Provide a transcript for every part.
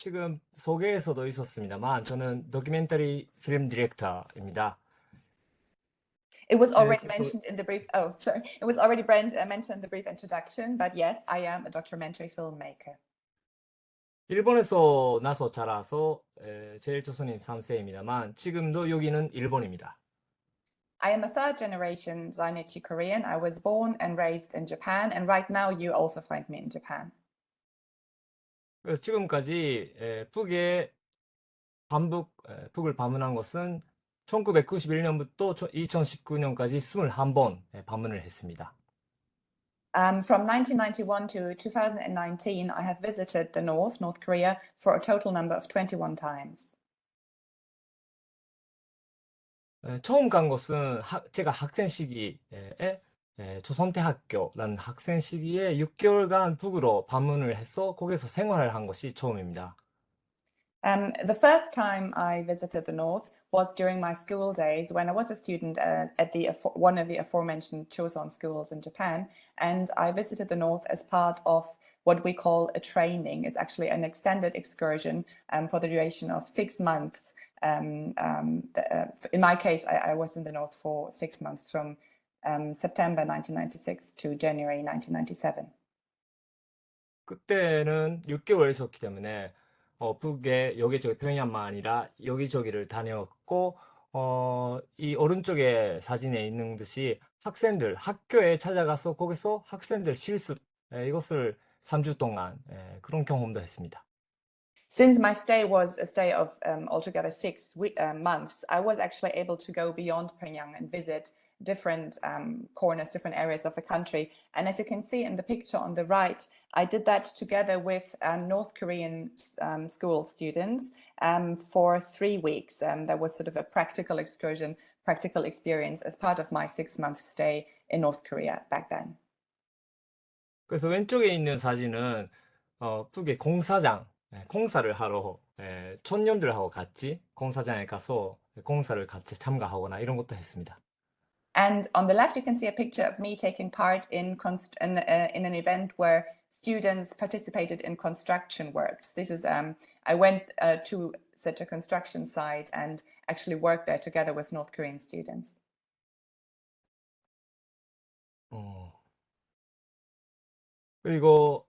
지금 소개에서도 있었습니다만 저는 다큐멘터리 필름 디렉터입니다. It was 네, already mentioned in the brief. Oh, sorry. It was already mentioned in the brief introduction. But yes, I am a documentary filmmaker. 일본에서 나서 자라서 제일 조선인 3세입니다만 지금도 여기는 일본입니다. I am a third generation Zainichi Korean. I was born and raised in Japan, and right now you also find me in Japan. 그래서 지금까지 북을 방문한 것은 1991년부터 2019년까지 21번 방문을 했습니다. From 1991 to 2019, I have visited the North Korea, for a total number of 21 times. 처음 간 곳은 제가 학생 시기에 조선대학교라는 학생 시기에 6개월간 북으로 방문을 해서 거기서 생활을 한 것이 처음입니다. The first time I visited the North was during my school days when I was a student at one of the aforementioned Chosun schools in Japan, and I visited the North as part of what we call a training. It's actually an extended excursion for the duration of 6 months. In my case, I was in the North for 6 months, from September 1996 to January 1997. 그때는 6개월 있었기 때문에 북의 여기저기 평양만 아니라 여기저기를 다녔고 이 오른쪽에 사진에 있는 듯이 학교에 찾아가서 거기서 학생들 실습 이것을 3주 동안 그런 경험도 했습니다. Since my stay was a stay of altogether 6 months, I was actually able to go beyond Pyongyang and visit different corners, different areas of the country. And as you can see in the picture on the right, I did that together with North Korean school students for 3 weeks. That was sort of a practical excursion, practical experience as part of my 6-month stay in North Korea back then. 그래서 왼쪽에 있는 사진은 북의 공사를 하러 청년들하고 같이 공사장에 가서 공사를 같이 참가하거나 이런 것도 했습니다. And on the left, you can see a picture of me taking part in an event where students participated in construction works. This is I went to such a construction site and actually worked there together with North Korean students. 그리고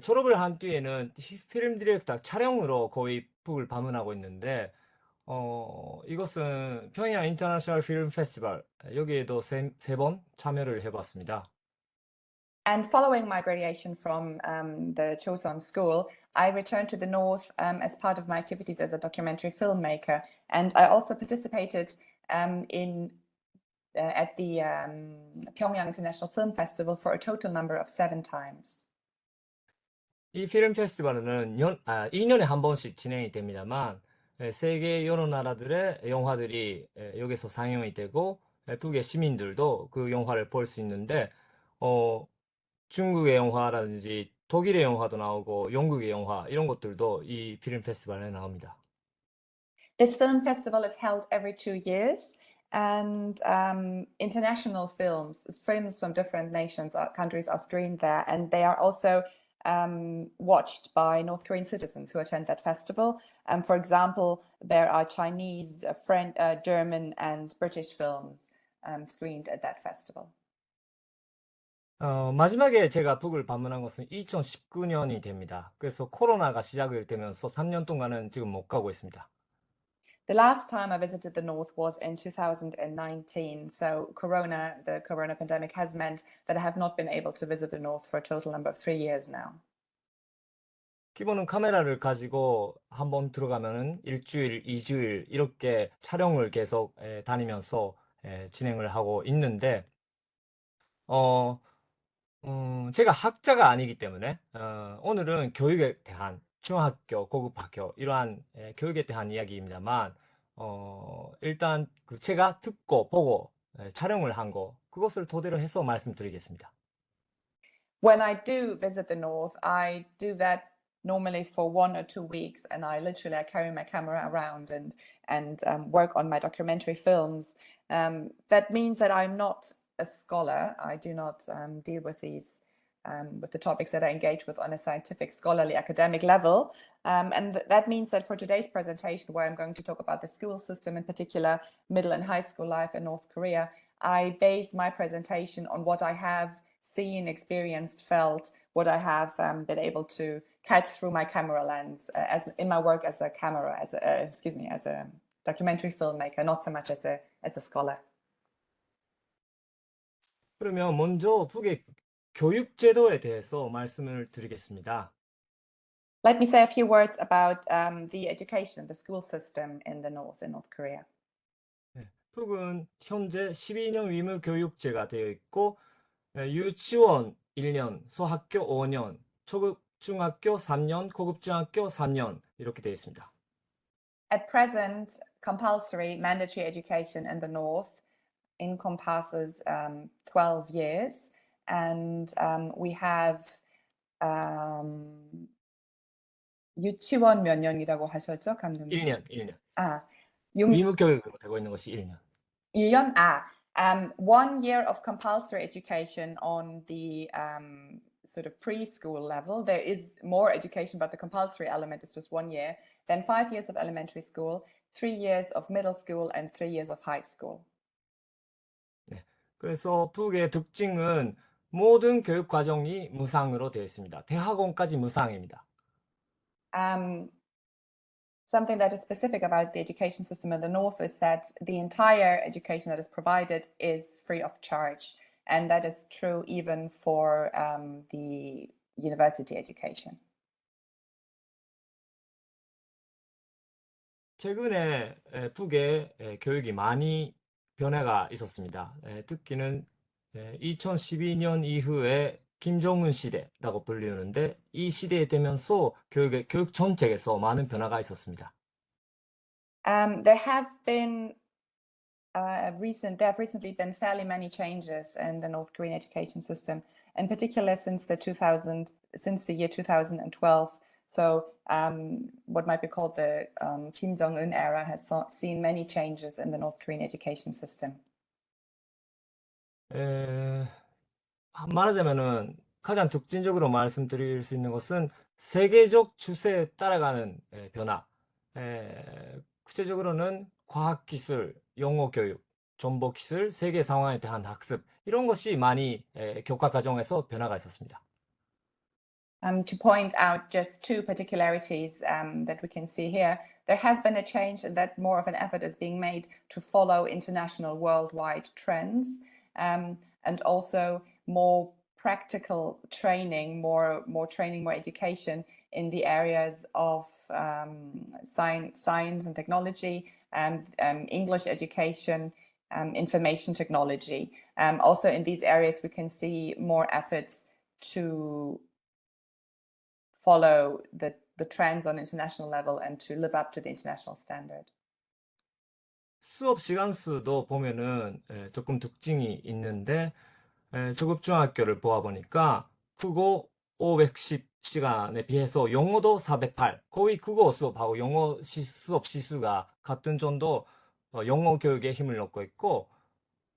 졸업을 한 뒤에는 필름 디렉터 촬영으로 거의 북을 방문하고 있는데 이것은 평양 인터내셔널 필름 페스티벌 여기에도 세 번 참여를 해봤습니다. And following my graduation from the Chosun school, I returned to the North as part of my activities as a documentary filmmaker. And I also participated at the Pyongyang International Film Festival for a total number of 7 times. 이 필름 페스티벌은 2년에 한 번씩 진행이 됩니다만 세계 여러 나라들의 영화들이 여기서 상영이 되고 북의 시민들도 그 영화를 볼 수 있는데 중국의 영화라든지 독일의 영화도 나오고 영국의 영화 이런 것들도 이 필름 페스티벌에 나옵니다. This film festival is held every 2 years, and international films from different nations, countries are screened there, and they are also watched by North Korean citizens who attend that festival. For example, there are Chinese, French, German, and British films screened at that festival. 마지막에 제가 북을 방문한 것은 2019년이 됩니다. 그래서 코로나가 시작이 되면서 3년 동안은 지금 못 가고 있습니다. The last time I visited the North was in 2019. So the corona pandemic has meant that I have not been able to visit the North for a total number of 3 years now. 기본은 카메라를 가지고 한번 들어가면은 1주일, 2주일 이렇게 촬영을 계속 다니면서 진행을 하고 있는데 제가 학자가 아니기 때문에 오늘은 교육에 대한 중학교, 고급학교 이러한 교육에 대한 이야기입니다만 일단 제가 듣고 보고 촬영을 한 거 그것을 토대로 해서 말씀드리겠습니다. When I do visit the North, I do that normally for 1 or 2 weeks, and I carry my camera around and work on my documentary films. That means that I'm not a scholar. I do not deal with these with the topics that I engage with on a scientific, scholarly, academic level. And that means that for today's presentation, where I'm going to talk about the school system, in particular, middle and high school life in North Korea, I base my presentation on what I have seen, experienced, felt, what I have been able to catch through my camera lens as in my work as a as a documentary filmmaker, not so much as a scholar. 그러면 먼저 북의 교육 제도에 대해서 말씀을 드리겠습니다. Let me say a few words about the education, the school system in North Korea. 네, 북은 현재 12년 의무 교육제가 되어 있고 유치원 1년, 소학교 5년, 초급 중학교 3년, 고급 중학교 3년 이렇게 되어 있습니다. At present, compulsory mandatory education in the North encompasses 12 years, and we have 유치원 몇 년이라고 하셨죠, 감독님? 1년. 아, 의무 교육으로 되고 있는 것이 1년. 1년? 1 year of compulsory education on the sort of preschool level. There is more education, but the compulsory element is just 1 year. Then 5 years of elementary school, 3 years of middle school, and 3 years of high school. 네, 그래서 북의 특징은 모든 교육 과정이 무상으로 되어 있습니다. 대학원까지 무상입니다. Something that is specific about the education system in the North is that the entire education that is provided is free of charge. And that is true even for the university education. 최근에 북의 교육이 많이 변화가 있었습니다. 특히는 2012년 이후에 김정은 시대라고 불리우는데 이 시대에 되면서 교육 정책에서 많은 변화가 있었습니다. There have recently been fairly many changes in the North Korean education system, in particular since the year 2012. So what might be called the Kim Jong-un era has seen many changes in the North Korean education system. 말하자면은 가장 특징적으로 말씀드릴 수 있는 것은 세계적 추세에 따라가는 변화. 구체적으로는 과학기술, 영어교육, 정보기술, 세계 상황에 대한 학습 이런 것이 많이 교과 과정에서 변화가 있었습니다. To point out just two particularities that we can see here, there has been a change and that more of an effort is being made to follow international worldwide trends, and also more practical training, more training, more education in the areas of science and technology, English education, information technology. Also in these areas, we can see more efforts to follow the trends on international level and to live up to the international standard. 수업 시간 수도 보면은 조금 특징이 있는데 초급중학교를 보아보니까 국어 510시간에 비해서 영어도 408, 거의 국어 수업하고 영어 수업 시수가 같은 정도 영어 교육에 힘을 넣고 있고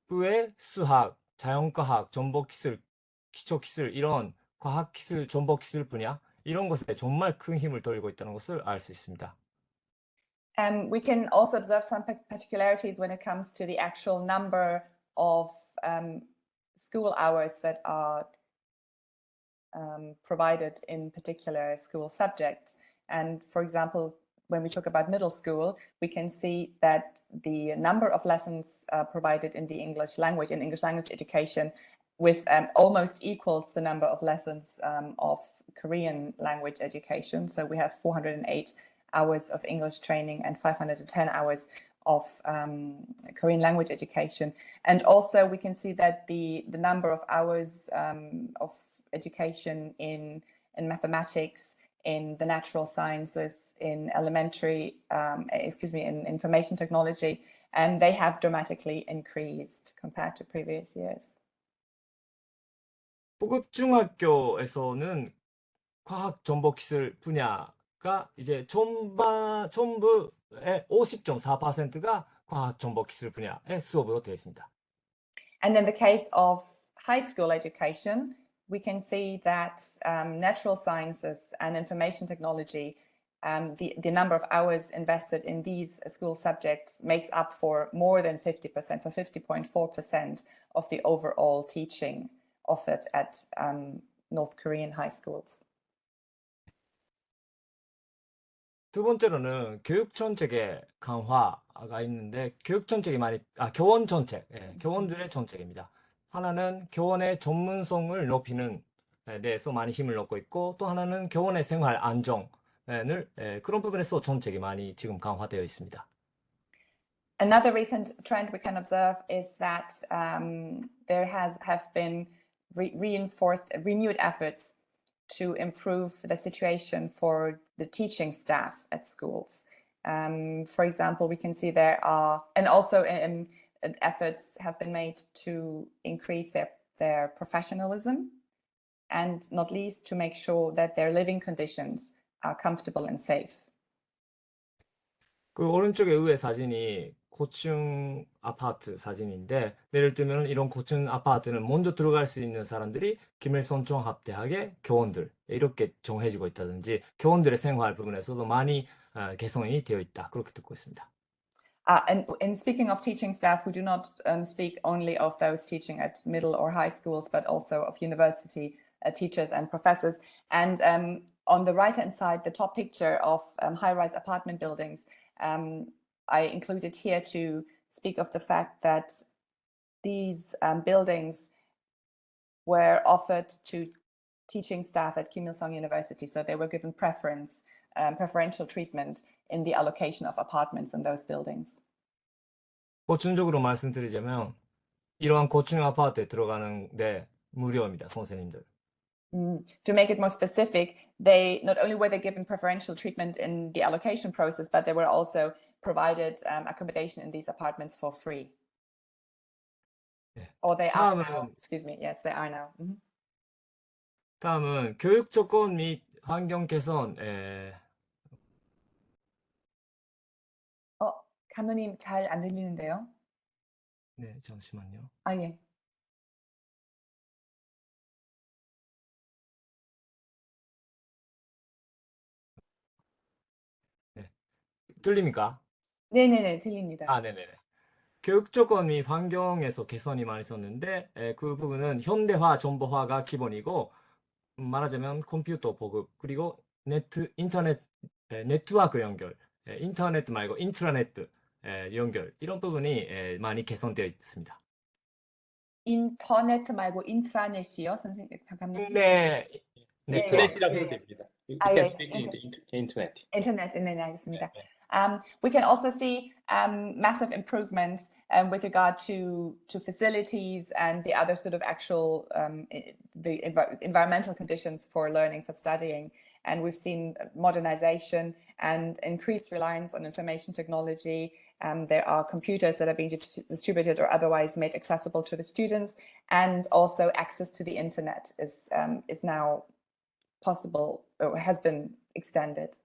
그 외 수학, 자연과학, 정보기술, 기초기술 이런 과학기술, 정보기술 분야 이런 것에 정말 큰 힘을 돌리고 있다는 것을 알 수 있습니다. We can also observe some particularities when it comes to the actual number of school hours that are provided in particular school subjects. And for example, when we talk about middle school, we can see that the number of lessons provided in the English language education with almost equals the number of lessons of Korean language education. So we have 408 hours of English training and 510 hours of Korean language education. And also we can see that the number of hours of education in mathematics, in the natural sciences, in in information technology, and they have dramatically increased compared to previous years. 고급 중학교에서는 과학 정보기술 분야가 이제 전부의 50.4%가 과학 정보기술 분야의 수업으로 되어 있습니다. And in the case of high school education, we can see that natural sciences and information technology, the number of hours invested in these school subjects makes up for more than 50%, for 50.4% of the overall teaching offered at North Korean high schools. 두 번째로는 교육 정책의 강화가 있는데 교육 정책이 교원 정책, 교원들의 정책입니다. 하나는 교원의 전문성을 높이는 데 대해서 많이 힘을 넣고 있고 또 하나는 교원의 생활 안정을 그런 부분에서 정책이 많이 지금 강화되어 있습니다. Another recent trend we can observe is that there have been renewed efforts to improve the situation for the teaching staff at schools. For example, we can see there are, and also efforts have been made to increase their professionalism and not least to make sure that their living conditions are comfortable and safe. 그 오른쪽에 의회 사진이 고층 아파트 사진인데 예를 들면 이런 고층 아파트는 먼저 들어갈 수 있는 사람들이 김일성 종합대학의 교원들 이렇게 정해지고 있다든지 교원들의 생활 부분에서도 많이 개선이 되어 있다 그렇게 듣고 있습니다. And speaking of teaching staff, we do not speak only of those teaching at middle or high schools, but also of university teachers and professors. And on the right-hand side, the top picture of high-rise apartment buildings, I included here to speak of the fact that these buildings were offered to teaching staff at Kim Il-sung University. So they were given preferential treatment in the allocation of apartments in those buildings. 보충적으로 말씀드리자면 이러한 고층 아파트에 들어가는데 무료입니다, 선생님들. To make it more specific, they not only were they given preferential treatment in the allocation process, but they were also provided accommodation in these apartments for free. 네. Or they are now, 다음은 excuse me, yes, they are now. 다음은 교육 조건 및 환경 개선. 감독님 잘 안 들리는데요? 네, 잠시만요. 예. 네. 들립니까? 네네네, 들립니다. 네네네. 교육 조건 및 환경에서 개선이 많이 있었는데 그 부분은 현대화, 정보화가 기본이고 말하자면 컴퓨터 보급 그리고 인터넷 네트워크 연결, 인터넷 말고 인트라넷 연결 이런 부분이 많이 개선되어 있습니다. 인터넷 말고 인트라넷이요, 선생님, 감독님? 네, 네트워크. 인터넷이라고 해도 됩니다. You 예, can 예, speak into internet. Internet, 네, 알겠습니다. 네. We can also see massive improvements with regard to facilities and the other sort of actual the environmental conditions for learning, for studying. And we've seen modernization and increased reliance on information technology. There are computers that are being distributed or otherwise made accessible to the students, and also access to the internet is now possible or has been extended.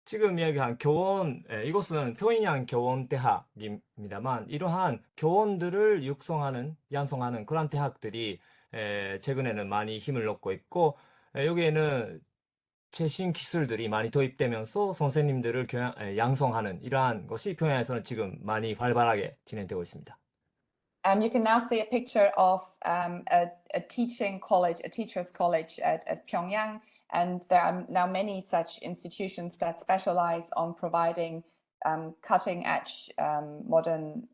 지금 이야기한 교원, 이곳은 평양 교원대학입니다만 이러한 교원들을 육성하는, 양성하는 그런 대학들이 최근에는 많이 힘을 넣고 있고 여기에는 최신 기술들이 많이 도입되면서 선생님들을 양성하는 이러한 것이 평양에서는 지금 많이 활발하게 진행되고 있습니다. You can now see a picture of a teaching college, a teacher's college at Pyongyang. And there are now many such institutions that specialize on providing cutting edge modern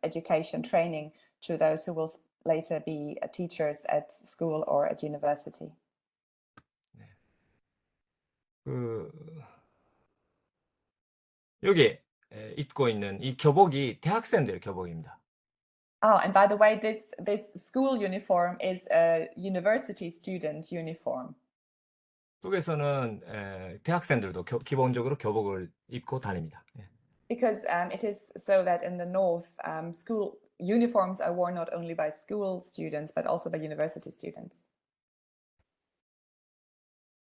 education training to those who will later be teachers at school or at university. 여기 입고 있는 이 교복이 대학생들 교복입니다. And by the way, this school uniform is a university student uniform. 북에서는 대학생들도 기본적으로 교복을 입고 다닙니다. Because it is so that in the north, school uniforms are worn not only by school students but also by university students.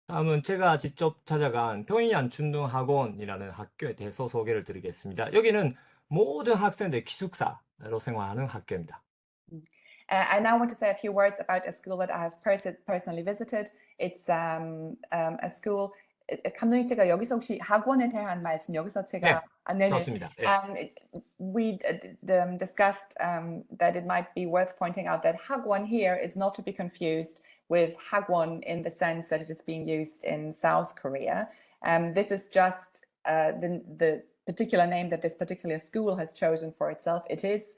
다음은 제가 직접 찾아간 평양 중등학원이라는 학교에 대해서 소개를 드리겠습니다. 여기는 모든 학생들 기숙사로 생활하는 학교입니다. I now want to say a few words about a school that I have personally visited. It's a school. 감독님께서 여기서 혹시 학원에 대한 말씀 여기서 제가 네네. 좋습니다. We discussed that it might be worth pointing out that 학원 here is not to be confused with hagwon in the sense that it is being used in South Korea. This is just the particular name that this particular school has chosen for itself. It is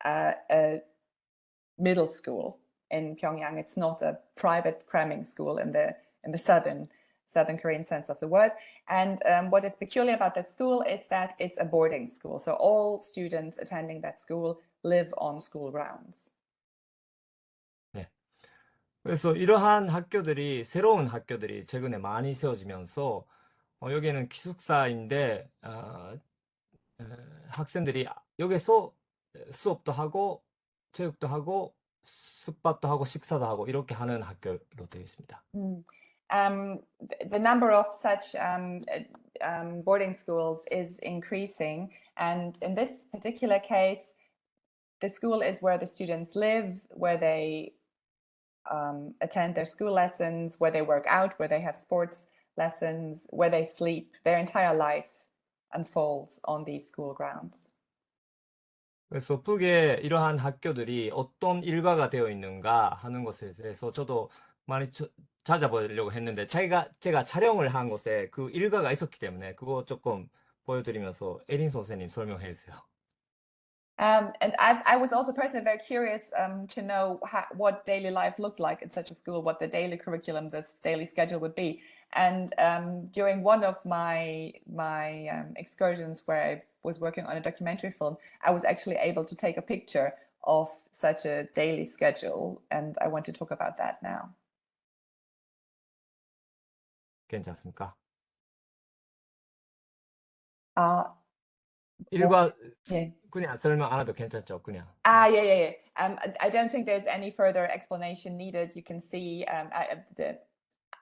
a middle school in Pyongyang. It's not a private cramming school in the Southern Korean sense of the word. And what is peculiar about this school is that it's a boarding school. So all students attending that school live on school grounds. 그래서 이러한 학교들이 새로운 학교들이 최근에 많이 세워지면서 여기는 기숙사인데 학생들이 여기서 수업도 하고 체육도 하고 숙박도 하고 식사도 하고 이렇게 하는 학교로 되어 있습니다. The number of such boarding schools is increasing, and in this particular case, the school is where the students live, where they attend their school lessons, where they work out, where they have sports lessons, where they sleep. Their entire life unfolds on these school grounds. 그래서 북에 이러한 학교들이 어떤 일과가 되어 있는가 하는 것에 대해서 저도 많이 찾아보려고 했는데 제가 촬영을 한 곳에 그 일과가 있었기 때문에 그거 조금 보여드리면서 에린 선생님 설명해 주세요. And I was also personally very curious to know what daily life looked like in such a school, what the daily curriculum, this daily schedule would be. And during one of my excursions where I was working on a documentary film, I was actually able to take a picture of such a daily schedule, and I want to talk about that now. 괜찮습니까? Yeah. 그냥 설명 안 해도 괜찮죠? 그냥. Yeah. I don't think there's any further explanation needed. You can see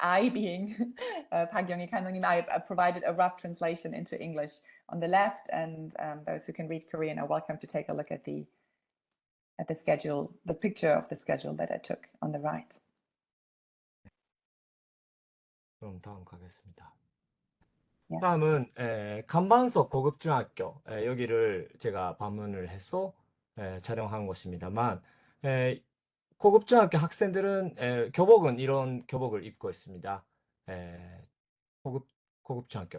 I being Park Young-hee 감독님, I provided a rough translation into English on the left, and those who can read Korean are welcome to take a look at the schedule, the picture of the schedule that I took on the right. 그럼 다음 가겠습니다. Yes. 다음은 간반석 고급중학교 여기를 제가 방문을 해서 촬영한 곳입니다만 고급중학교 학생들은 교복은 이런 교복을 입고 있습니다. 고급중학교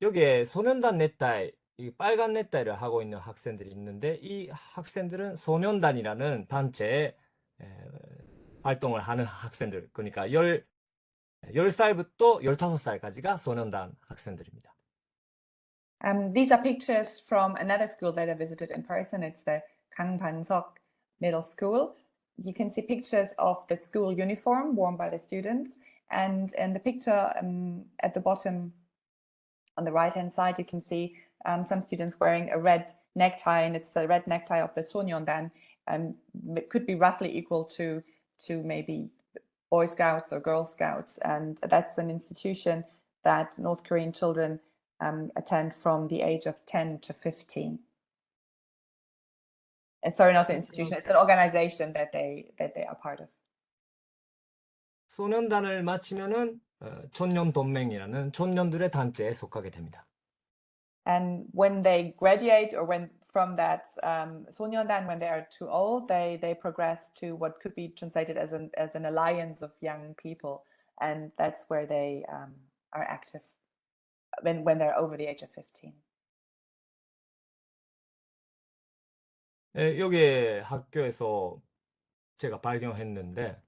여기에 소년단 넥타이 이 빨간 넥타이를 하고 있는 학생들이 있는데 이 학생들은 소년단이라는 단체에 활동을 하는 학생들 그러니까 10살부터 15살까지가 소년단 학생들입니다. These are pictures from another school that I visited in person. It's the Kangban-sok Middle School. You can see pictures of the school uniform worn by the students. And in the picture at the bottom on the right-hand side, you can see some students wearing a red necktie, and it's the red necktie of the Sonyeondan. It could be roughly equal to maybe Boy Scouts or Girl Scouts, and that's an institution that North Korean children attend from the age of 10 to 15. Sorry, not an institution, it's an organization that they are part of. 소년단을 마치면은 촌년동맹이라는 촌년들의 단체에 속하게 됩니다. And when they graduate or when from that Sonyeondan, when they are too old, they progress to what could be translated as an alliance of young people, and that's where they are active when they're over the age of 15. 여기 학교에서 제가 발견했는데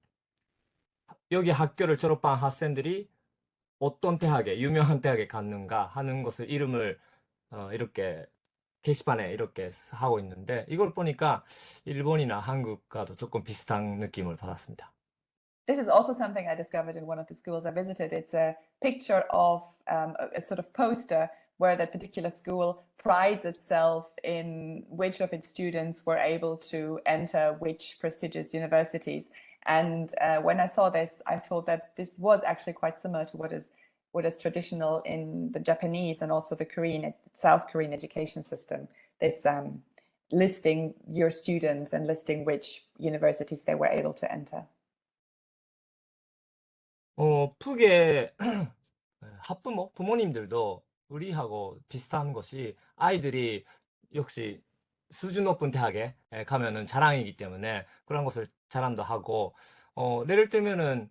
여기 학교를 졸업한 학생들이 어떤 대학에 유명한 대학에 갔는가 하는 것을 이름을 이렇게 게시판에 이렇게 하고 있는데 이걸 보니까 일본이나 한국과도 조금 비슷한 느낌을 받았습니다. This is also something I discovered in one of the schools I visited. It's a picture of a sort of poster where that particular school prides itself in which of its students were able to enter which prestigious universities. And when I saw this, I thought that this was actually quite similar to what is traditional in the Japanese and also the South Korean education system. This listing your students and listing which universities they were able to enter. 푸게 학부모, 부모님들도 우리하고 비슷한 것이 아이들이 역시 수준 높은 대학에 가면은 자랑이기 때문에 그런 것을 자랑도 하고, 예를 들면은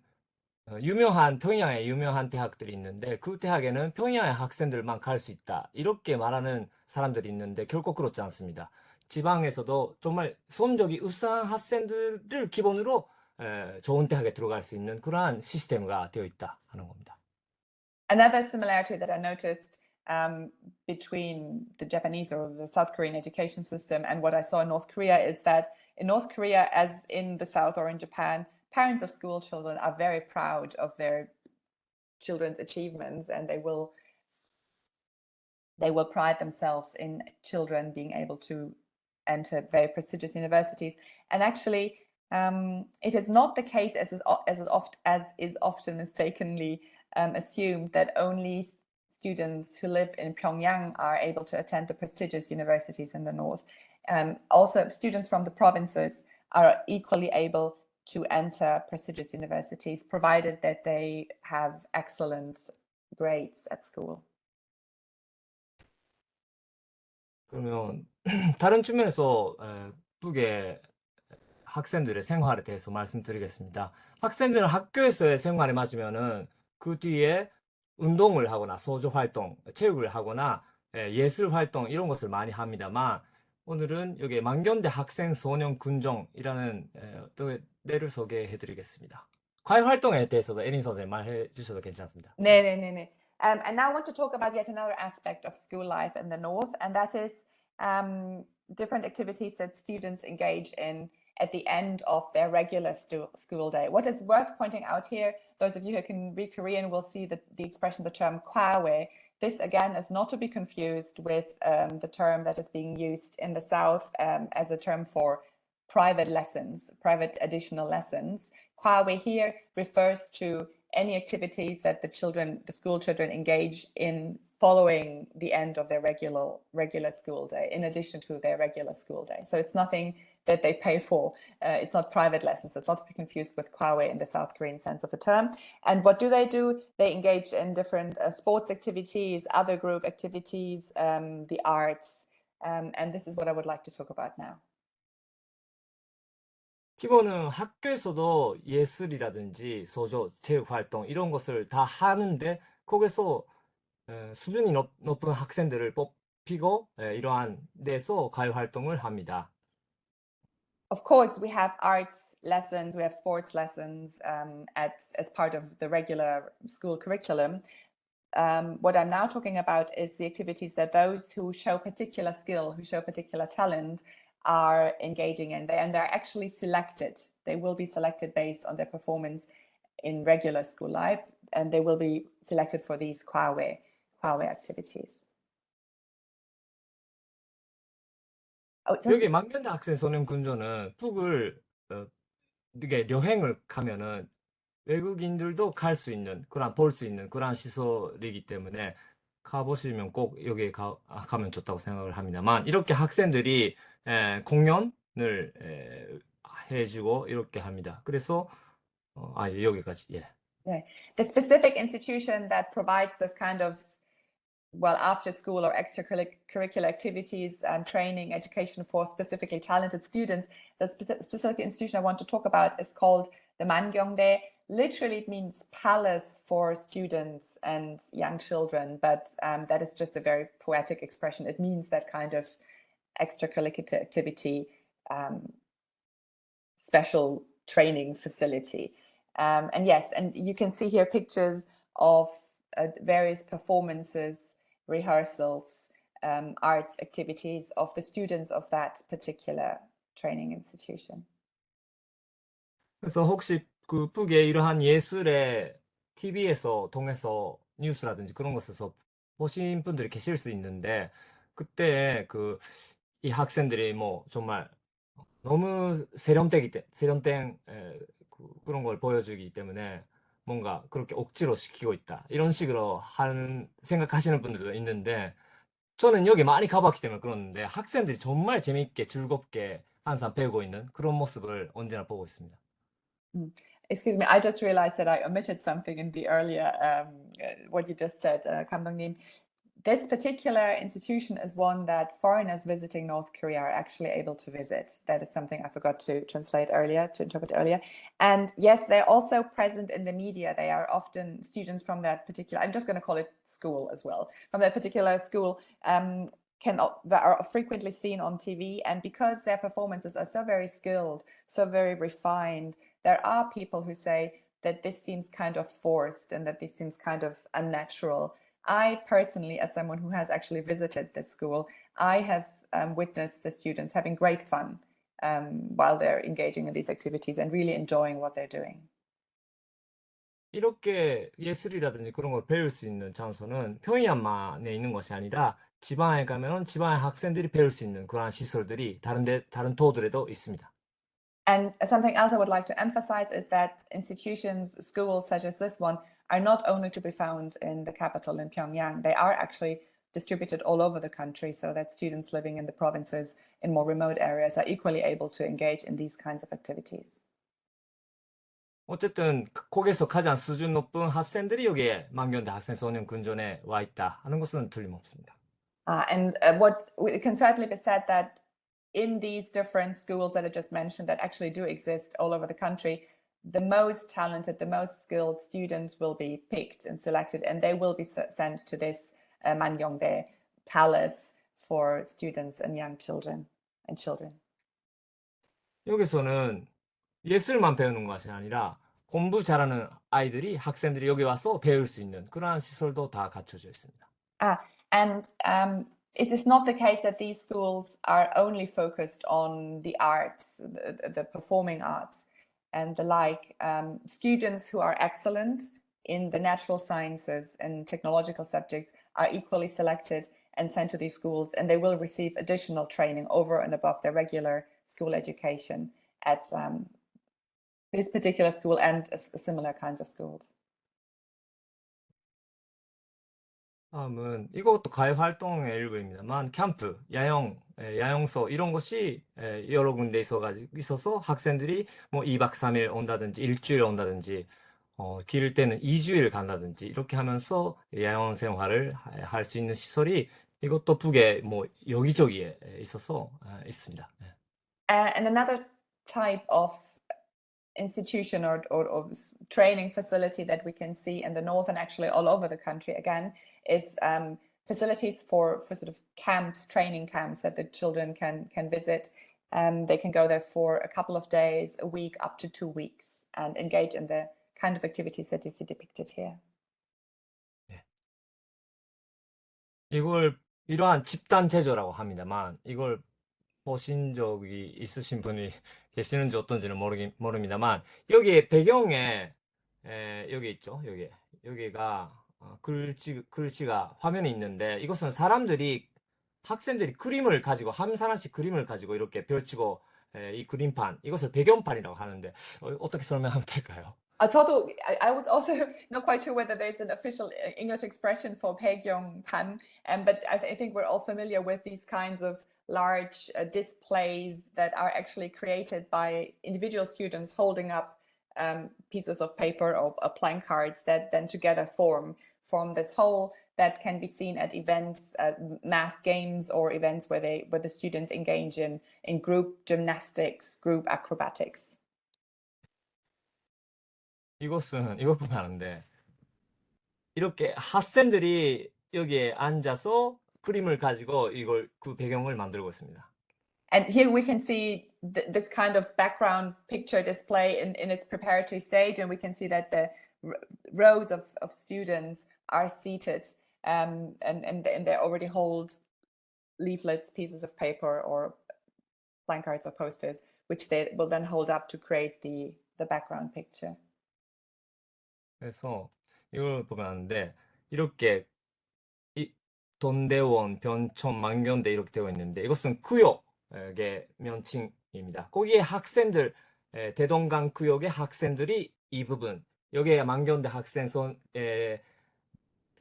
평양에 유명한 대학들이 있는데 그 대학에는 평양의 학생들만 갈 수 있다. 이렇게 말하는 사람들이 있는데 결코 그렇지 않습니다. 지방에서도 정말 성적이 우수한 학생들을 기본으로 좋은 대학에 들어갈 수 있는 그러한 시스템가 되어 있다 하는 겁니다. Another similarity that I noticed between the Japanese or the South Korean education system and what I saw in North Korea is that in North Korea, as in the South or in Japan, parents of school children are very proud of their children's achievements, and they will pride themselves in children being able to enter very prestigious universities. And actually, it is not the case as is often mistakenly assumed that only students who live in Pyongyang are able to attend the prestigious universities in the north. Also, students from the provinces are equally able to enter prestigious universities, provided that they have excellent grades at school. 그러면 다른 측면에서 북의 학생들의 생활에 대해서 말씀드리겠습니다. 학생들은 학교에서의 생활에 맞으면은 그 뒤에 운동을 하거나 소조 활동, 체육을 하거나 예술 활동 이런 것을 많이 합니다만 오늘은 여기 만경대 학생 소년 군정이라는 또 내를 소개해 드리겠습니다. 과외 활동에 대해서도 에린 선생님 말해 주셔도 괜찮습니다. 네. And now I want to talk about yet another aspect of school life in the north, and that is different activities that students engage in at the end of their regular school day. What is worth pointing out here, those of you who can read Korean will see the expression, the term kwawe. This again is not to be confused with the term that is being used in the South as a term for private lessons, private additional lessons. Kwawe here refers to any activities that the school children engage in following the end of their regular school day, in addition to their regular school day. So it's nothing that they pay for. It's not private lessons. It's not to be confused with kwawe in the South Korean sense of the term. And what do? They engage in different sports activities, other group activities, the arts. And this is what I would like to talk about now. 기본은 학교에서도 예술이라든지 소조, 체육 활동 이런 것을 다 하는데 거기서 수준이 높은 학생들을 뽑히고 이러한 데서 과외 활동을 합니다. Of course, we have arts lessons, we have sports lessons as part of the regular school curriculum. What I'm now talking about is the activities that those who show particular skill, who show particular talent, are engaging in, and they're actually selected. They will be selected based on their performance in regular school life, and they will be selected for these kwawe activities. 여기 만경대 학생 소년 군조는 북을 이게 여행을 가면은 외국인들도 갈 수 있는 볼 수 있는 그런 시설이기 때문에 가보시면 꼭 여기 가면 좋다고 생각을 합니다만 이렇게 학생들이 공연을 해주고 이렇게 합니다. 그래서 여기까지 예. Yeah. The specific institution that provides this kind of after school or extracurricular activities and training, education for specifically talented students, the specific institution I want to talk about is called the Mangyongdae. Literally, it means palace for students and young children, but that is just a very poetic expression. It means that kind of extracurricular activity, special training facility. And yes, and you can see here pictures of various performances, rehearsals, arts activities of the students of that particular training institution. 그래서 혹시 그 북의 이러한 예술의 TV에서 통해서 뉴스라든지 그런 것에서 보신 분들이 계실 수 있는데 그때 이 학생들이 뭐 정말 너무 세련된 그런 걸 보여주기 때문에 뭔가 그렇게 억지로 시키고 있다 이런 식으로 생각하시는 분들도 있는데 저는 여기 많이 가봤기 때문에 그러는데 학생들이 정말 재밌게 즐겁게 항상 배우고 있는 그런 모습을 언제나 보고 있습니다. Excuse me, I just realized that I omitted something in the earlier what you just said, Kamdong-nim. This particular institution is one that foreigners visiting North Korea are actually able to visit. That is something I forgot to translate earlier, to interpret earlier. And yes, they're also present in the media. They are often students from that particular, I'm just going to call it school as well, from that particular school, that are frequently seen on TV. And because their performances are so very skilled, so very refined, there are people who say that this seems kind of forced and that this seems kind of unnatural. I personally, as someone who has actually visited this school, I have witnessed the students having great fun while they're engaging in these activities and really enjoying what they're doing. 이렇게 예술이라든지 그런 걸 배울 수 있는 장소는 평양만에 있는 것이 아니라 지방에 가면 지방의 학생들이 배울 수 있는 그러한 시설들이 다른 도들에도 있습니다. And something else I would like to emphasize is that institutions, schools such as this one, are not only to be found in the capital in Pyongyang, they are actually distributed all over the country so that students living in the provinces in more remote areas are equally able to engage in these kinds of activities. 어쨌든 거기서 가장 수준 높은 학생들이 여기에 만경대 학생소년군전에 와 있다 하는 것은 틀림없습니다. What it can certainly be said that in these different schools that I just mentioned that actually do exist all over the country, the most talented, the most skilled students will be picked and selected, and they will be sent to this Mangyeongdae palace for students and young children and children. 여기서는 예술만 배우는 것이 아니라 공부 잘하는 아이들이 학생들이 여기 와서 배울 수 있는 그러한 시설도 다 갖춰져 있습니다. It is not the case that these schools are only focused on the arts, the performing arts and the like. Students who are excellent in the natural sciences and technological subjects are equally selected and sent to these schools, and they will receive additional training over and above their regular school education at this particular school and similar kinds of schools. 다음은 이것도 가입 활동의 일부입니다만 캠프, 야영소 이런 것이 여러 군데 있어서 학생들이 뭐 2박 3일 온다든지 일주일 온다든지 길 때는 2주일 간다든지 이렇게 하면서 야영 생활을 할 수 있는 시설이 이것도 북에 뭐 여기저기에 있어서 있습니다. And another type of institution or training facility that we can see in the north and actually all over the country again is facilities for sort of camps, training camps that the children can visit. They can go there for a couple of days, a week, up to 2 weeks, and engage in the kind of activities that you see depicted here. 이걸 이러한 집단 제조라고 합니다만 이걸 보신 적이 있으신 분이 계시는지 어떤지는 모릅니다만 여기에 배경에 여기 있죠. 여기가 글씨가 화면에 있는데 이것은 학생들이 그림을 가지고 하나씩 그림을 가지고 이렇게 펼치고 이 그림판 이것을 배경판이라고 하는데 어떻게 설명하면 될까요? I was also not quite sure whether there's an official English expression for Pan, but I think we're all familiar with these kinds of large displays that are actually created by individual students holding up pieces of paper or plank cards that then together form this whole that can be seen at events, mass games, or events where the students engage in group gymnastics, group acrobatics. 이것 보면 아는데 이렇게 학생들이 여기에 앉아서 그림을 가지고 그 배경을 만들고 있습니다. And here we can see this kind of background picture display in its preparatory stage, and we can see that the rows of students are seated and they already hold leaflets, pieces of paper, or placards or posters, which they will then hold up to create the background picture. 그래서 이걸 보면 아는데 이렇게 돈대원, 변촌, 만경대 이렇게 되어 있는데 이것은 구역의 명칭입니다. 거기에 학생들, 대동강 구역의 학생들이 이 부분, 여기에 만경대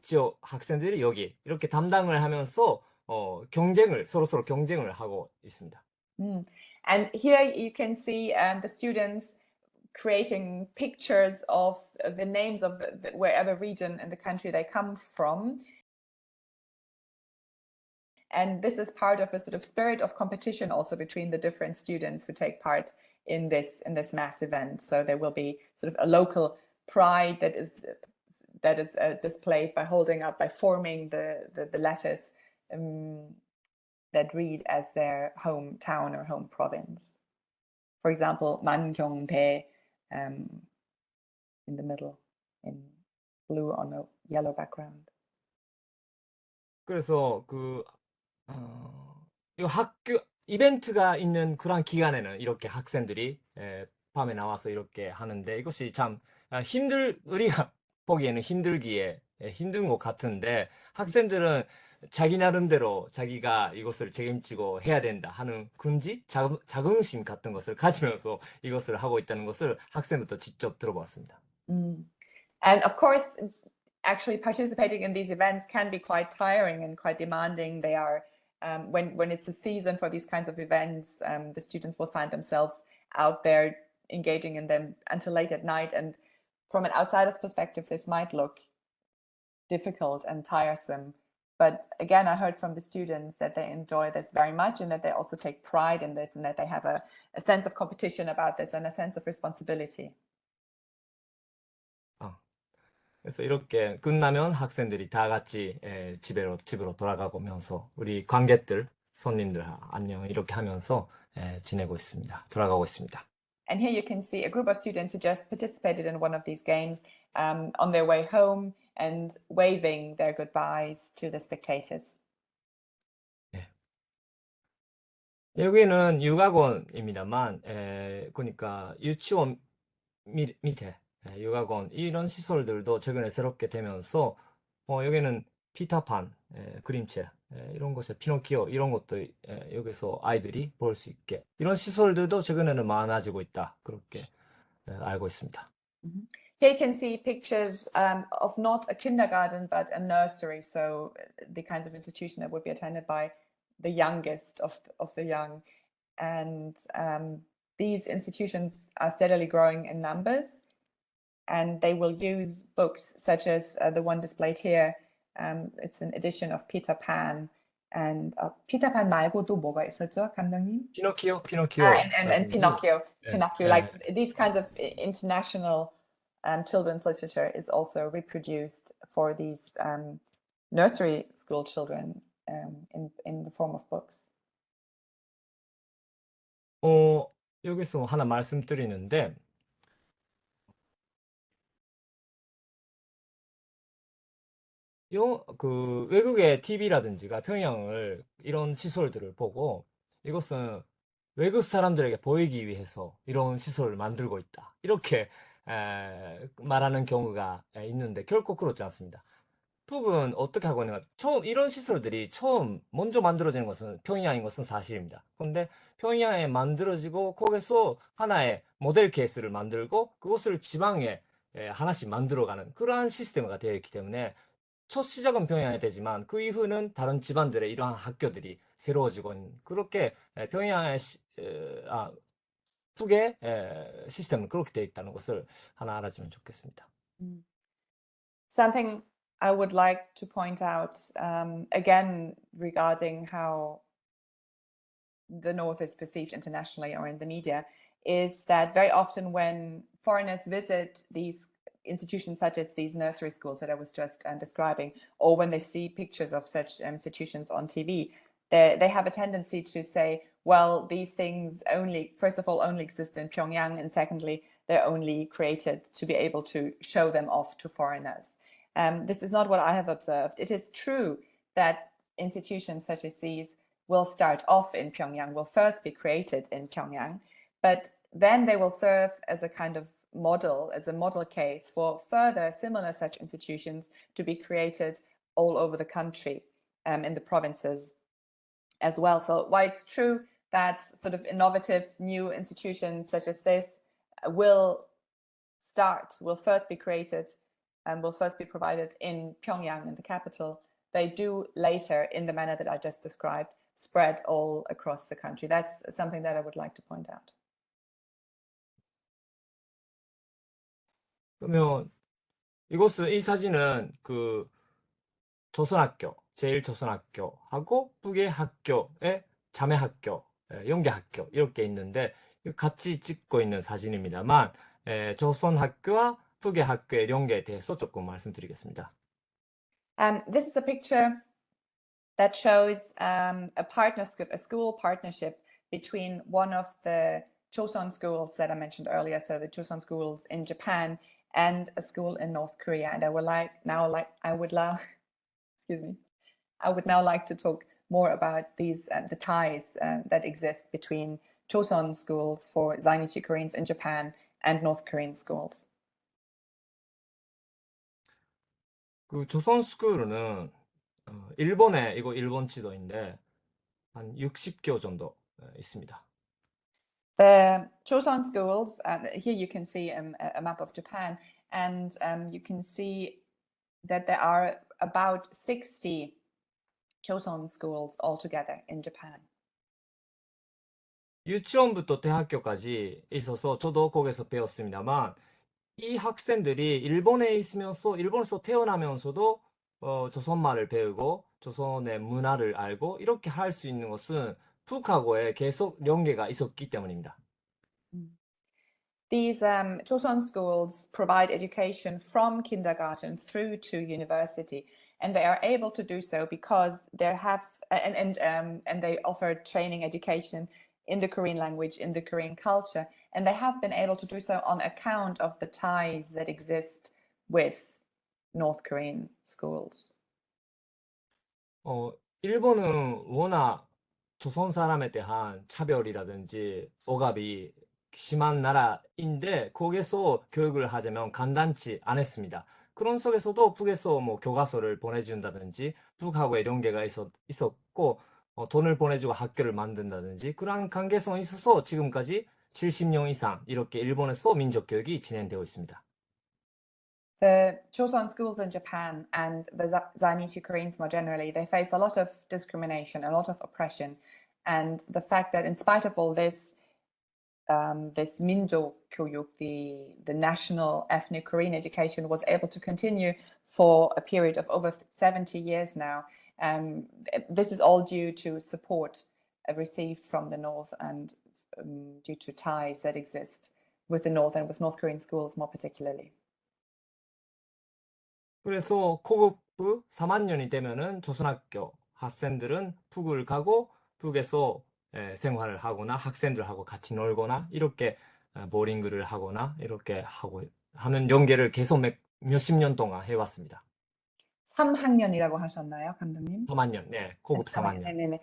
지역 학생들이 여기 이렇게 담당을 하면서 서로서로 경쟁을 하고 있습니다. And here you can see the students creating pictures of the names of wherever region in the country they come from. And this is part of a sort of spirit of competition also between the different students who take part in this mass event. So there will be sort of a local pride that is displayed by forming the letters that read as their hometown or home province. For example, 만경대 in the middle in blue on a yellow background. 그래서 이 학교 이벤트가 있는 그런 기간에는 이렇게 학생들이 밤에 나와서 이렇게 하는데 이것이 참 우리가 보기에는 힘들기에 힘든 것 같은데 학생들은 자기 나름대로 자기가 이것을 책임지고 해야 된다 하는 자긍심 같은 것을 가지면서 이것을 하고 있다는 것을 학생부터 직접 들어봤습니다. And of course, actually participating in these events can be quite tiring and quite demanding. They are when it's a season for these kinds of events, the students will find themselves out there engaging in them until late at night. And from an outsider's perspective, this might look difficult and tiresome. But again, I heard from the students that they enjoy this very much and that they also take pride in this and that they have a sense of competition about this and a sense of responsibility. 그래서 이렇게 끝나면 학생들이 다 같이 집으로 돌아가면서 우리 관객들, 손님들 안녕 이렇게 하면서 돌아가고 있습니다. And here you can see a group of students who just participated in one of these games on their way home and waving their goodbyes to the spectators. 여기는 육학원입니다만, 그러니까 유치원 밑에 육학원 이런 시설들도 최근에 새롭게 되면서 여기는 피터판 그림책 이런 것에 피노키오 이런 것도 여기서 아이들이 볼 수 있게 이런 시설들도 최근에는 많아지고 있다 그렇게 알고 있습니다. Here you can see pictures of not a kindergarten but a nursery, so the kinds of institution that would be attended by the youngest of the young. And these institutions are steadily growing in numbers. And they will use books such as the one displayed here. It's an edition of Peter Pan. And Peter Pan 말고 또 뭐가 있었죠, 감독님? 피노키오. And Pinocchio. Pinocchio, 네. like these kinds of international children's literature is also reproduced for these nursery school children in the form of books. 여기서 하나 말씀드리는데 외국의 TV라든지가 평양을 이런 시설들을 보고 이것은 외국 사람들에게 보이기 위해서 이런 시설을 만들고 있다. 이렇게 말하는 경우가 있는데 결코 그렇지 않습니다. 북은 어떻게 하고 있는가? 이런 시설들이 먼저 만들어지는 것은 평양인 것은 사실입니다. 그런데 평양에 만들어지고 거기서 하나의 모델 케이스를 만들고 그것을 지방에 하나씩 만들어가는 그러한 시스템가 되어 있기 때문에 첫 시작은 평양이 되지만 그 이후는 다른 집안들의 이러한 학교들이 새로워지고 있는 그렇게 평양의 북의 시스템은 그렇게 되어 있다는 것을 하나 알아주면 좋겠습니다. Something I would like to point out again regarding how the North is perceived internationally or in the media is that very often when foreigners visit these institutions such as these nursery schools that I was just describing, or when they see pictures of such institutions on TV, they have a tendency to say, well, these things first of all, only exist in Pyongyang, and secondly, they're only created to be able to show them off to foreigners. This is not what I have observed. It is true that institutions such as these will start off in Pyongyang, will first be created in Pyongyang, but then they will serve as a kind of model, as a model case for further similar such institutions to be created all over the country, in the provinces as well. So while it's true that sort of innovative new institutions such as this will first be created and will first be provided in Pyongyang, in the capital, they do later, in the manner that I just described, spread all across the country. That's something that I would like to point out. 그러면 이 사진은 그 조선학교, 제1조선학교하고 북의 학교의 자매 학교, 연계 학교 이렇게 있는데 같이 찍고 있는 사진입니다만 조선학교와 북의 학교의 연계에 대해서 조금 말씀드리겠습니다. This is a picture that shows a partnership, a school partnership between one of the Chosun schools that I mentioned earlier, so the Chosun schools in Japan, and a school in North Korea. And I would now like to talk more about these the ties that exist between Chosun schools for Zainichi Koreans in Japan and North Korean schools. 그 조선 스쿨은 일본에 이거 일본 지도인데 한 60교 정도 있습니다. The Chosun schools, here you can see a map of Japan, and you can see that there are about 60 Chosun schools altogether in Japan. 유치원부터 대학교까지 있어서 저도 거기서 배웠습니다만 이 학생들이 일본에 있으면서 일본에서 태어나면서도 조선말을 배우고 조선의 문화를 알고 이렇게 할 수 있는 것은 북하고의 계속 연계가 있었기 때문입니다. These Chosun schools provide education from kindergarten through to university, and they are able to do so because they have and they offer training education in the Korean language, in the Korean culture, and they have been able to do so on account of the ties that exist with North Korean schools. 일본은 워낙 조선 사람에 대한 차별이라든지 억압이 심한 나라인데 거기서 교육을 하자면 간단치 않았습니다. 그런 속에서도 북에서 뭐 교과서를 보내준다든지 북하고의 연계가 있었고 돈을 보내주고 학교를 만든다든지 그러한 관계성이 있어서 지금까지 70년 이상 이렇게 일본에서 민족교육이 진행되고 있습니다. The Chosun schools in Japan and the Zainichi Koreans more generally, they face a lot of discrimination, a lot of oppression. And the fact that in spite of all this, this Minjo Kyuyuk, the national ethnic Korean education, was able to continue for a period of over 70 years now. This is all due to support received from the North and due to ties that exist with the North and with North Korean schools more particularly. 그래서 고급부 3학년이 되면은 조선학교 학생들은 북을 가고 북에서 생활을 하거나 학생들하고 같이 놀거나 이렇게 보링을 하거나 이렇게 하는 연계를 계속 몇십 년 동안 해왔습니다. 3학년이라고 하셨나요, 감독님? 3학년, 네, 고급 3학년. 네네네.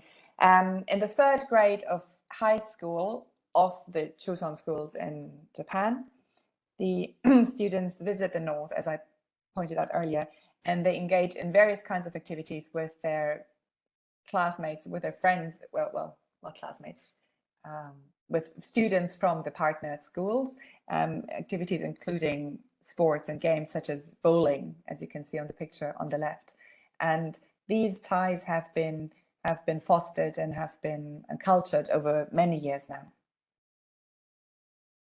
In the third grade of high school of the Chosun schools in Japan, the students visit the North, as I pointed out earlier, and they engage in various kinds of activities with their classmates, with their friends, well, not classmates, with students from the partner schools, activities including sports and games such as bowling, as you can see on the picture on the left. And these ties have been fostered and have been cultured over many years now.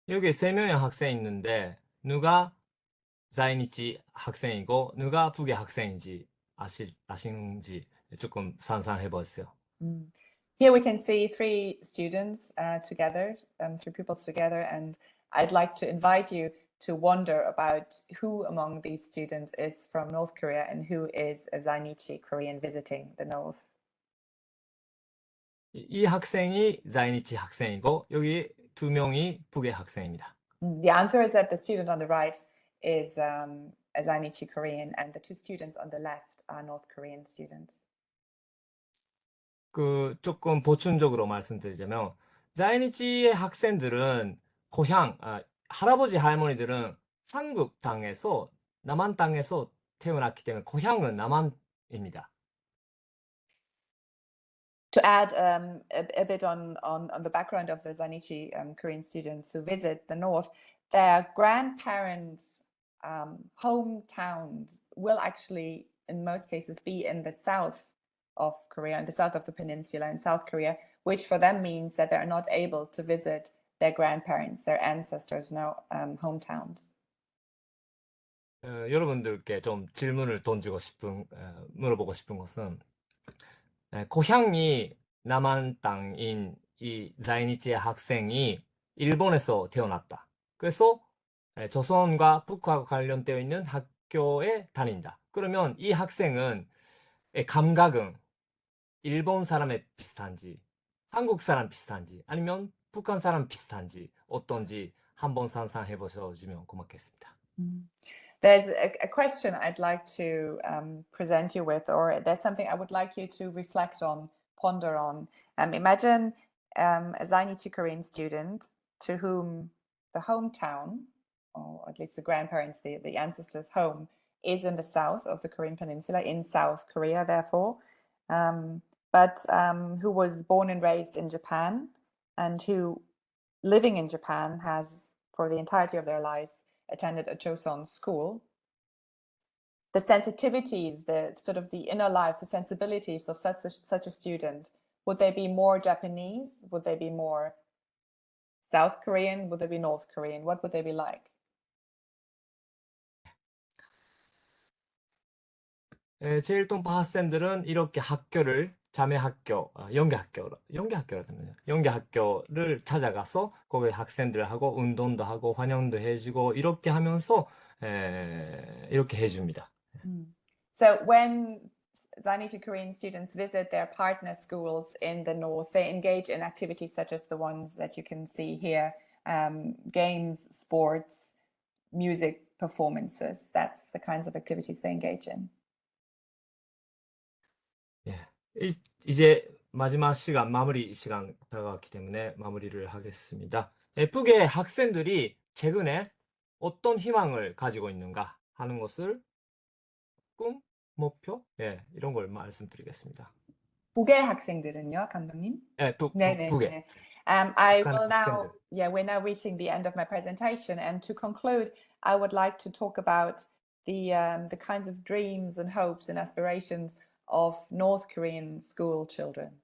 여기 3명의 학생이 있는데 누가 자이니치 학생이고 누가 북의 학생인지 아시는지 조금 상상해 보세요. Here we can see three students together, three pupils together, and I'd like to invite you to wonder about who among these students is from North Korea and who is a Zainichi Korean visiting the North. 이 학생이 자이니치 학생이고 여기 2명이 북의 학생입니다. The answer is that the student on the right is a Zainichi Korean and the two students on the left are North Korean students. 조금 보충적으로 말씀드리자면 자이니치의 학생들은 고향, 할아버지 할머니들은 한국 땅에서 남한 땅에서 태어났기 때문에 고향은 남한입니다. To add a bit on the background of the Zainichi Korean students who visit the North, their grandparents' hometowns will actually in most cases be in the south of Korea, in the south of the peninsula in South Korea, which for them means that they're not able to visit their grandparents, their ancestors' hometowns. 여러분들께 좀 질문을 물어보고 싶은 것은, 고향이 남한 땅인 이在日 학생이 일본에서 태어났다. 그래서 조선과 북한과 관련되어 있는 학교에 다닌다. 그러면 이 학생은 감각은 일본 사람에 비슷한지, 한국 사람 비슷한지, 아니면 북한 사람 비슷한지, 어떤지 한번 상상해 보셔주면 고맙겠습니다. There's a question I'd like to present you with, or there's something I would like you to reflect on, ponder on. Imagine a Zainichi Korean student to whom the hometown, or at least the grandparents, the ancestors' home, is in the south of the Korean peninsula, in South Korea, therefore, but who was born and raised in Japan, and who, living in Japan, has, for the entirety of their lives, attended a Chosun school. The sensitivities, the sort of the inner life, the sensibilities of such a student, would they be more Japanese? Would they be more South Korean? Would they be North Korean? What would they be like? 제1동파 학생들은 이렇게 학교를 자매학교, 연계학교를 찾아가서 거기 학생들하고 운동도 하고 환영도 해주고 이렇게 하면서 이렇게 해줍니다. So when Zainichi Korean students visit their partner schools in the north, they engage in activities such as the ones that you can see here, games, sports, music performances. That's the kinds of activities they engage in. 이제 마지막 시간, 마무리 시간 다가왔기 때문에 마무리를 하겠습니다. 북의 학생들이 최근에 어떤 희망을 가지고 있는가 하는 것을 꿈, 목표, 이런 걸 말씀드리겠습니다. 북의 학생들은요, 감독님? 북의. I will now, we're now reaching the end of my presentation, and to conclude, I would like to talk about the kinds of dreams and hopes and aspirations of North Korean school children.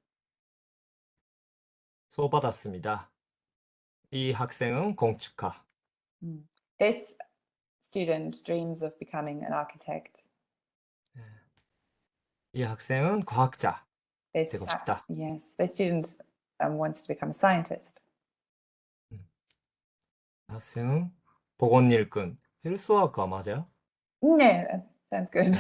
수업받았습니다. 이 학생은 건축가. This student dreams of becoming an architect. 이 학생은 과학자 되고 싶다. Yes, this student wants to become a scientist. 학생은 보건일꾼. 헬스와과 맞아요? Yeah, sounds good.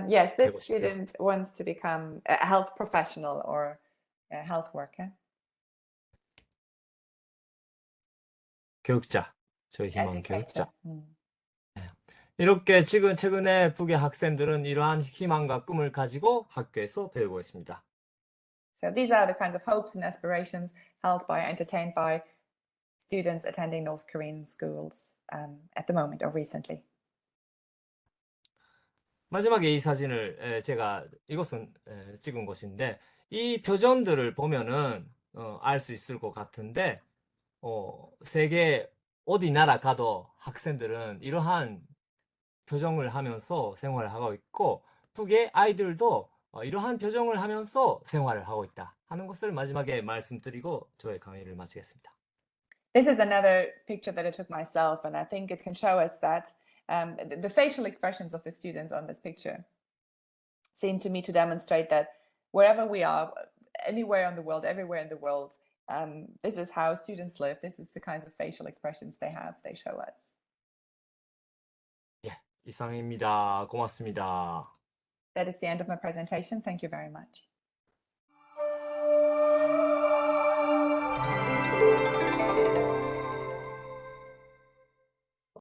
Yes, this 되고 싶다. student wants to become a health professional or a health worker. 교육자. 저희 희망은 Educator. 교육자. 이렇게 최근에 북의 학생들은 이러한 희망과 꿈을 가지고 학교에서 배우고 있습니다. So these are the kinds of hopes and aspirations held by, entertained by students attending North Korean schools at the moment or recently. 마지막에 이 사진을 제가 이것은 찍은 것인데 이 표정들을 보면은 알 수 있을 것 같은데 세계 어디 나라 가도 학생들은 이러한 표정을 하면서 생활을 하고 있고 북의 아이들도 이러한 표정을 하면서 생활을 하고 있다 하는 것을 마지막에 말씀드리고 저의 강의를 마치겠습니다. This is another picture that I took myself, and I think it can show us that the facial expressions of the students on this picture seem to me to demonstrate that wherever we are, anywhere in the world, everywhere in the world, this is how students live. This is the kinds of facial expressions they have, they show us. 이상입니다. 고맙습니다. That is the end of my presentation. Thank you very much.